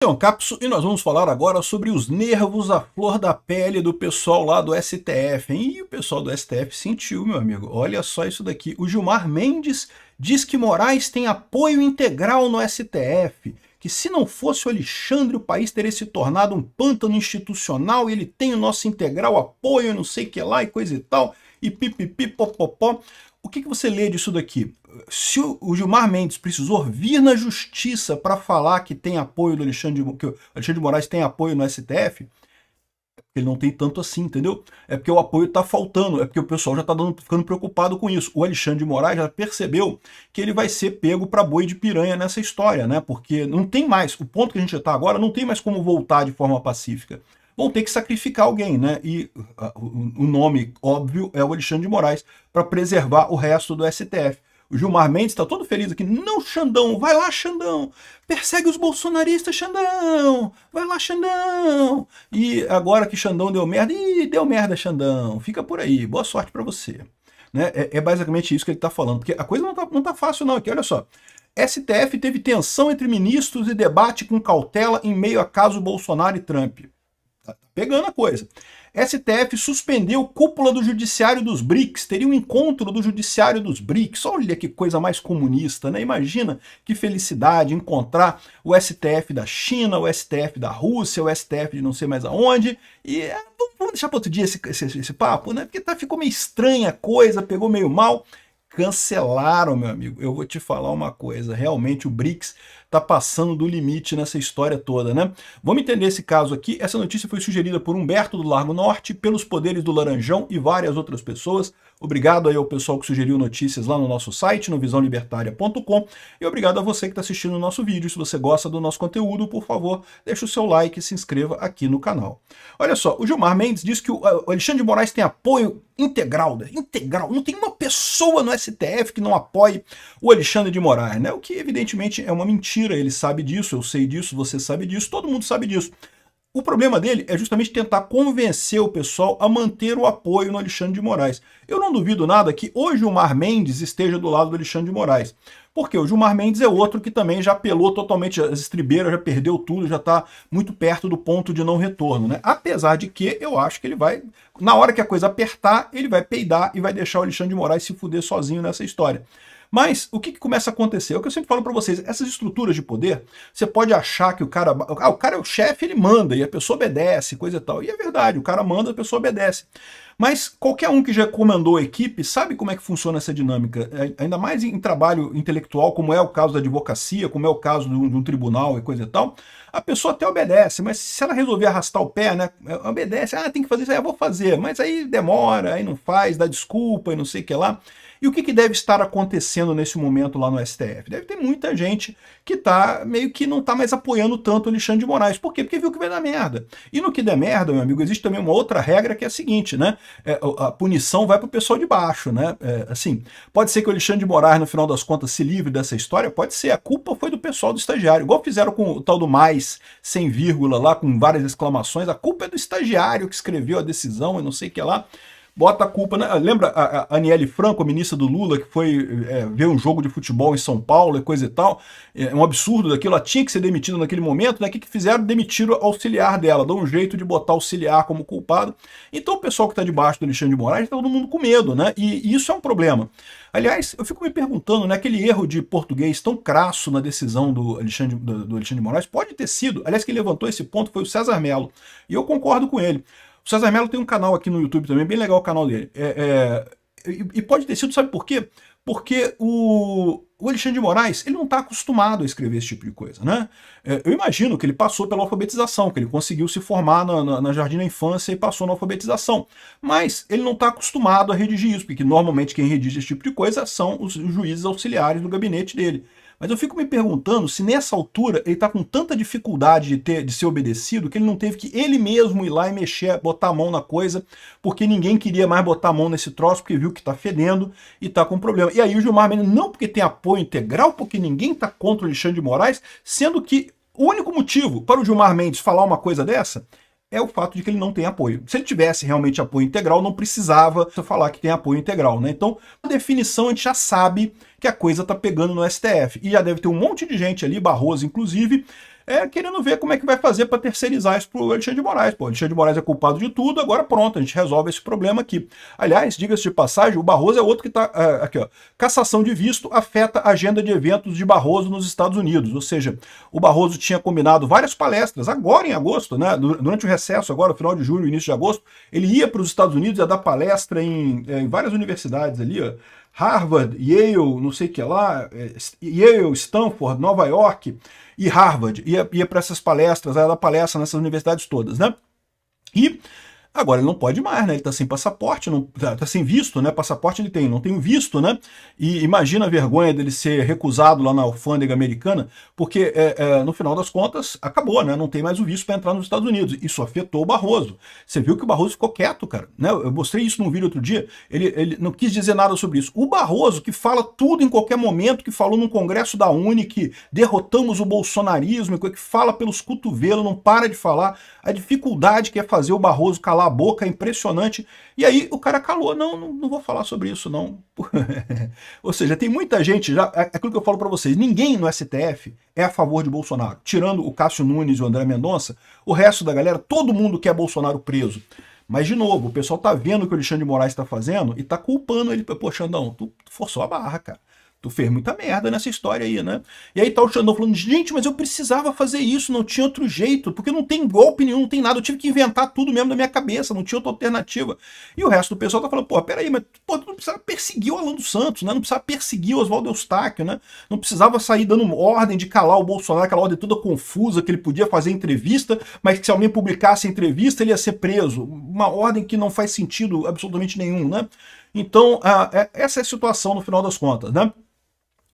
Então, Capso, e nós vamos falar agora sobre os nervos à flor da pele do pessoal lá do STF, hein? E o pessoal do STF sentiu, meu amigo. Olha só isso daqui. O Gilmar Mendes diz que Moraes tem apoio integral no STF, que se não fosse o Alexandre, o país teria se tornado um pântano institucional, e ele tem o nosso integral apoio, não sei o que lá, e coisa e tal, e pipipi, popopó. O que você lê disso daqui? Se o Gilmar Mendes precisou vir na justiça para falar que tem apoio do Alexandre, que o Alexandre de Moraes tem apoio no STF, ele não tem tanto assim, entendeu? É porque o apoio está faltando, é porque o pessoal já está ficando preocupado com isso. O Alexandre de Moraes já percebeu que ele vai ser pego para boi de piranha nessa história, né? Porque não tem mais, o ponto que a gente está agora, não tem mais como voltar de forma pacífica. Vão ter que sacrificar alguém, né? E o nome óbvio é o Alexandre de Moraes, para preservar o resto do STF. O Gilmar Mendes está todo feliz aqui. Não, Xandão, vai lá, Xandão. Persegue os bolsonaristas, Xandão. Vai lá, Xandão. E agora que Xandão deu merda, deu merda, Xandão. Fica por aí. Boa sorte para você. Né? É basicamente isso que ele está falando. Porque a coisa não tá fácil não aqui, olha só. STF teve tensão entre ministros e debate com cautela em meio a caso Bolsonaro e Trump. Tá pegando a coisa. STF suspendeu cúpula do judiciário dos BRICS, teria um encontro do judiciário dos BRICS. Olha que coisa mais comunista, né? Imagina que felicidade encontrar o STF da China, o STF da Rússia, o STF de não sei mais aonde. E vamos deixar para outro dia esse papo, né? Porque ficou meio estranha a coisa, pegou meio mal. Cancelaram, meu amigo. Eu vou te falar uma coisa, realmente o BRICS está passando do limite nessa história toda, né? Vamos entender esse caso aqui. Essa notícia foi sugerida por Humberto do Largo Norte, pelos Poderes do Laranjão e várias outras pessoas. Obrigado aí ao pessoal que sugeriu notícias lá no nosso site, no visãolibertaria.com, e obrigado a você que está assistindo o nosso vídeo. Se você gosta do nosso conteúdo, por favor, deixe o seu like e se inscreva aqui no canal. Olha só, o Gilmar Mendes diz que o Alexandre de Moraes tem apoio integral, não tem uma pessoa no STF que não apoie o Alexandre de Moraes, né? O que evidentemente é uma mentira, ele sabe disso, eu sei disso, você sabe disso, todo mundo sabe disso. O problema dele é justamente tentar convencer o pessoal a manter o apoio no Alexandre de Moraes. Eu não duvido nada que hoje o Gilmar Mendes esteja do lado do Alexandre de Moraes. Porque o Gilmar Mendes é outro que também já pelou totalmente as estribeiras, já perdeu tudo, já está muito perto do ponto de não retorno, né? Apesar de que eu acho que ele vai, na hora que a coisa apertar, ele vai peidar e vai deixar o Alexandre de Moraes se fuder sozinho nessa história. Mas o que começa a acontecer? É o que eu sempre falo para vocês, essas estruturas de poder, você pode achar que o cara é o chefe, ele manda e a pessoa obedece, coisa e tal. E é verdade, o cara manda, a pessoa obedece. Mas qualquer um que já comandou a equipe sabe como é que funciona essa dinâmica, ainda mais em trabalho intelectual, como é o caso da advocacia, como é o caso de um tribunal e coisa e tal. A pessoa até obedece, mas se ela resolver arrastar o pé, né, obedece, tem que fazer isso, eu vou fazer, mas aí demora, aí não faz, dá desculpa e não sei o que lá. E o que deve estar acontecendo nesse momento lá no STF? Deve ter muita gente que tá meio que não está mais apoiando tanto o Alexandre de Moraes. Por quê? Porque viu que vai dar merda. E no que der merda, meu amigo, existe também uma outra regra que é a seguinte, né? A punição vai para o pessoal de baixo, né? Assim, pode ser que o Alexandre de Moraes, no final das contas, se livre dessa história, pode ser. A culpa foi do pessoal do estagiário. Igual fizeram com o tal do mais, sem vírgula lá, com várias exclamações. A culpa é do estagiário que escreveu a decisão e não sei o que lá. Bota a culpa, né? Lembra a Aniele Franco, a ministra do Lula, que foi ver um jogo de futebol em São Paulo e coisa e tal? É um absurdo daquilo, ela tinha que ser demitida naquele momento, né? O que fizeram? Demitiram o auxiliar dela, dão um jeito de botar o auxiliar como culpado. Então o pessoal que está debaixo do Alexandre de Moraes está todo mundo com medo, né? E isso é um problema. Aliás, eu fico me perguntando, né, aquele erro de português tão crasso na decisão do Alexandre de Moraes pode ter sido, aliás, quem levantou esse ponto foi o César Mello, e eu concordo com ele. O César Mello tem um canal aqui no YouTube também, bem legal o canal dele. E pode ter sido, sabe por quê? Porque o Alexandre de Moraes, ele não está acostumado a escrever esse tipo de coisa, né? Eu imagino que ele passou pela alfabetização, que ele conseguiu se formar na Jardim da Infância e passou na alfabetização. Mas ele não está acostumado a redigir isso, porque normalmente quem redige esse tipo de coisa são os juízes auxiliares do gabinete dele. Mas eu fico me perguntando se nessa altura ele está com tanta dificuldade de ser obedecido que ele não teve que ele mesmo ir lá e mexer, botar a mão na coisa, porque ninguém queria mais botar a mão nesse troço, porque viu que está fedendo e está com problema. E aí o Gilmar Mendes, não porque tem apoio integral, porque ninguém está contra o Alexandre de Moraes, sendo que o único motivo para o Gilmar Mendes falar uma coisa dessa é o fato de que ele não tem apoio. Se ele tivesse realmente apoio integral, não precisava falar que tem apoio integral, né? Então, a definição a gente já sabe que a coisa está pegando no STF. E já deve ter um monte de gente ali, Barroso inclusive, querendo ver como é que vai fazer para terceirizar isso pro Alexandre de Moraes. Pô, o Alexandre de Moraes é culpado de tudo, agora pronto, a gente resolve esse problema aqui. Aliás, diga-se de passagem, o Barroso é outro que está aqui, ó. Cassação de visto afeta a agenda de eventos de Barroso nos Estados Unidos. Ou seja, o Barroso tinha combinado várias palestras, agora em agosto, né, durante o recesso, agora, final de julho, início de agosto, ele ia para os Estados Unidos, ia dar palestra em várias universidades ali, ó. Harvard, Yale, não sei o que lá, Yale, Stanford, Nova York e Harvard. Ia para essas palestras, ia dar palestra nessas universidades todas, né? E agora ele não pode mais, né? Ele tá sem passaporte, não, tá sem visto, né? Passaporte ele tem, não tem o visto, né? E imagina a vergonha dele ser recusado lá na alfândega americana, porque no final das contas acabou, né? Não tem mais o visto para entrar nos Estados Unidos. Isso afetou o Barroso. Você viu que o Barroso ficou quieto, cara, né? Eu mostrei isso num vídeo outro dia. Ele não quis dizer nada sobre isso. O Barroso, que fala tudo em qualquer momento, que falou no Congresso da Uni que derrotamos o bolsonarismo, que fala pelos cotovelos, não para de falar. A dificuldade que é fazer o Barroso calar a boca é impressionante. E aí o cara calou, não vou falar sobre isso, não. Ou seja, tem muita gente, já, aquilo que eu falo para vocês, ninguém no STF é a favor de Bolsonaro. Tirando o Cássio Nunes e o André Mendonça, o resto da galera, todo mundo quer Bolsonaro preso. Mas, de novo, o pessoal tá vendo o que o Alexandre de Moraes tá fazendo e tá culpando ele. Pô, Xandão, tu forçou a barra, cara. Tu fez muita merda nessa história aí, né? E aí tá o Xandão falando, gente, mas eu precisava fazer isso, não tinha outro jeito, porque não tem golpe nenhum, não tem nada, eu tive que inventar tudo mesmo na minha cabeça, não tinha outra alternativa. E o resto do pessoal tá falando, pô, peraí, mas pô, tu não precisava perseguir o Alan dos Santos, né? Não precisava perseguir o Oswaldo Eustáquio, né? Não precisava sair dando ordem de calar o Bolsonaro, aquela ordem toda confusa, que ele podia fazer entrevista, mas que se alguém publicasse a entrevista, ele ia ser preso. Uma ordem que não faz sentido absolutamente nenhum, né? Então, essa é a situação no final das contas, né?